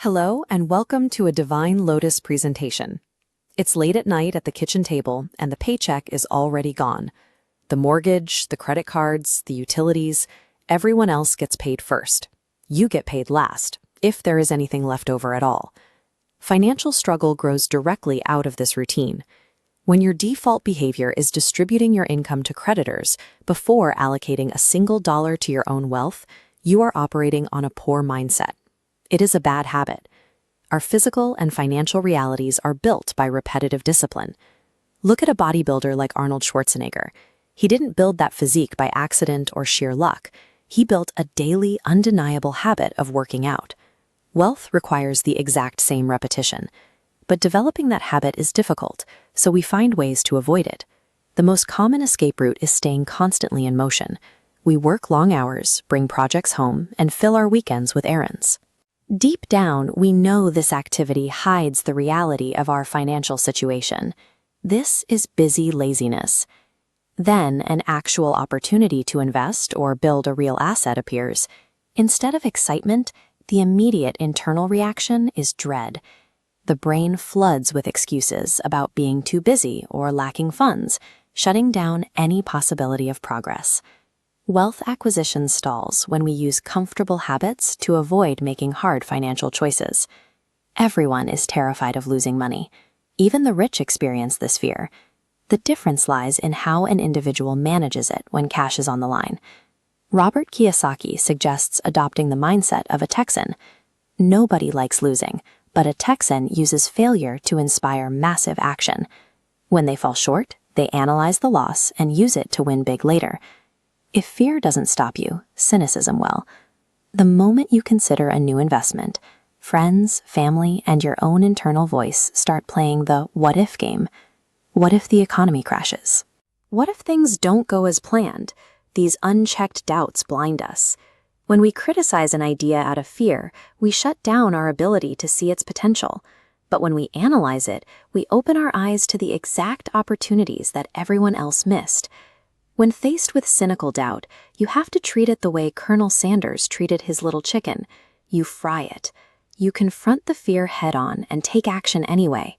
Hello and welcome to a Divine Lotus presentation. It's late at night at the kitchen table and the paycheck is already gone. The mortgage, the credit cards, the utilities, everyone else gets paid first. You get paid last, if there is anything left over at all. Financial struggle grows directly out of this routine. When your default behavior is distributing your income to creditors before allocating a single dollar to your own wealth, you are operating on a poor mindset. It is a bad habit. Our physical and financial realities are built by repetitive discipline. Look at a bodybuilder like Arnold Schwarzenegger. He didn't build that physique by accident or sheer luck. He built a daily, undeniable habit of working out. Wealth requires the exact same repetition. But developing that habit is difficult, so we find ways to avoid it. The most common escape route is staying constantly in motion. We work long hours, bring projects home, and fill our weekends with errands. Deep down, we know this activity hides the reality of our financial situation. This is busy laziness. Then an actual opportunity to invest or build a real asset appears. Instead of excitement, the immediate internal reaction is dread. The brain floods with excuses about being too busy or lacking funds, shutting down any possibility of progress. Wealth acquisition stalls when we use comfortable habits to avoid making hard financial choices. Everyone is terrified of losing money. Even the rich experience this fear. The difference lies in how an individual manages it when cash is on the line. Robert Kiyosaki suggests adopting the mindset of a Texan. Nobody likes losing, but a Texan uses failure to inspire massive action. When they fall short, they analyze the loss and use it to win big later. If fear doesn't stop you, cynicism will. The moment you consider a new investment, friends, family, and your own internal voice start playing the what-if game. What if the economy crashes? What if things don't go as planned? These unchecked doubts blind us. When we criticize an idea out of fear, we shut down our ability to see its potential. But when we analyze it, we open our eyes to the exact opportunities that everyone else missed. When faced with cynical doubt, you have to treat it the way Colonel Sanders treated his little chicken. You fry it. You confront the fear head-on and take action anyway.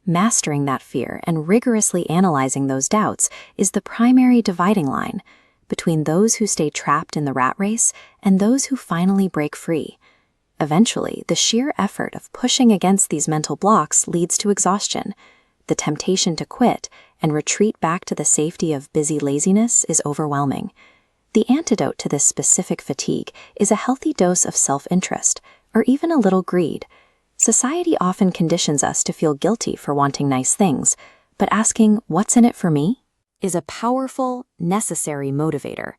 Mastering that fear and rigorously analyzing those doubts is the primary dividing line between those who stay trapped in the rat race and those who finally break free. Eventually, the sheer effort of pushing against these mental blocks leads to exhaustion. The temptation to quit and retreat back to the safety of busy laziness is overwhelming. The antidote to this specific fatigue is a healthy dose of self-interest, or even a little greed. Society often conditions us to feel guilty for wanting nice things, but asking, "What's in it for me?" is a powerful, necessary motivator.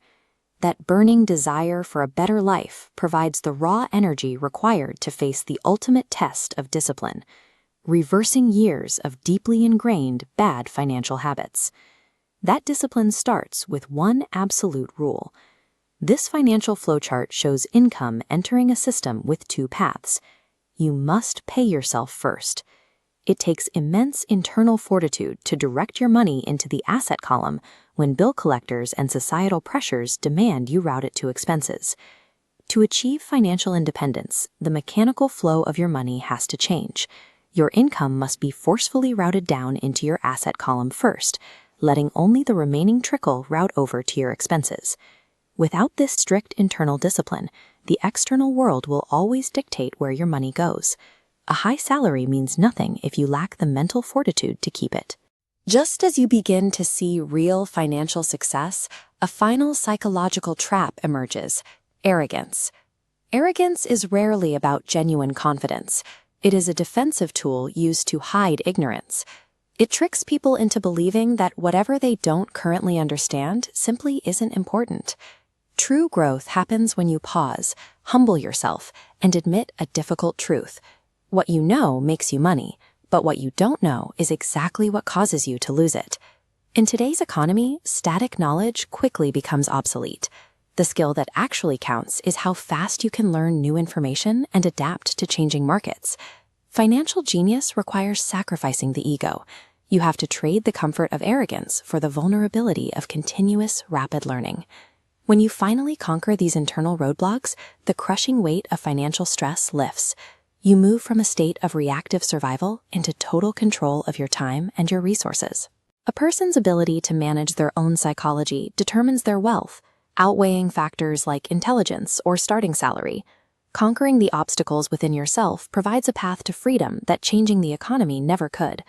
That burning desire for a better life provides the raw energy required to face the ultimate test of discipline, reversing years of deeply ingrained bad financial habits. That discipline starts with one absolute rule. This financial flowchart shows income entering a system with two paths. You must pay yourself first. It takes immense internal fortitude to direct your money into the asset column when bill collectors and societal pressures demand you route it to expenses. To achieve financial independence, the mechanical flow of your money has to change. Your income must be forcefully routed down into your asset column first, letting only the remaining trickle route over to your expenses. Without this strict internal discipline, the external world will always dictate where your money goes. A high salary means nothing if you lack the mental fortitude to keep it. Just as you begin to see real financial success, a final psychological trap emerges: arrogance. Arrogance is rarely about genuine confidence. It is a defensive tool used to hide ignorance. It tricks people into believing that whatever they don't currently understand simply isn't important. True growth happens when you pause, humble yourself, and admit a difficult truth. What you know makes you money, but what you don't know is exactly what causes you to lose it. In today's economy, static knowledge quickly becomes obsolete. The skill that actually counts is how fast you can learn new information and adapt to changing markets. Financial genius requires sacrificing the ego. You have to trade the comfort of arrogance for the vulnerability of continuous, rapid learning. When you finally conquer these internal roadblocks, the crushing weight of financial stress lifts. You move from a state of reactive survival into total control of your time and your resources. A person's ability to manage their own psychology determines their wealth, outweighing factors like intelligence or starting salary. Conquering the obstacles within yourself provides a path to freedom that changing the economy never could.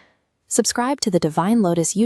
Subscribe to the Divine Lotus YouTube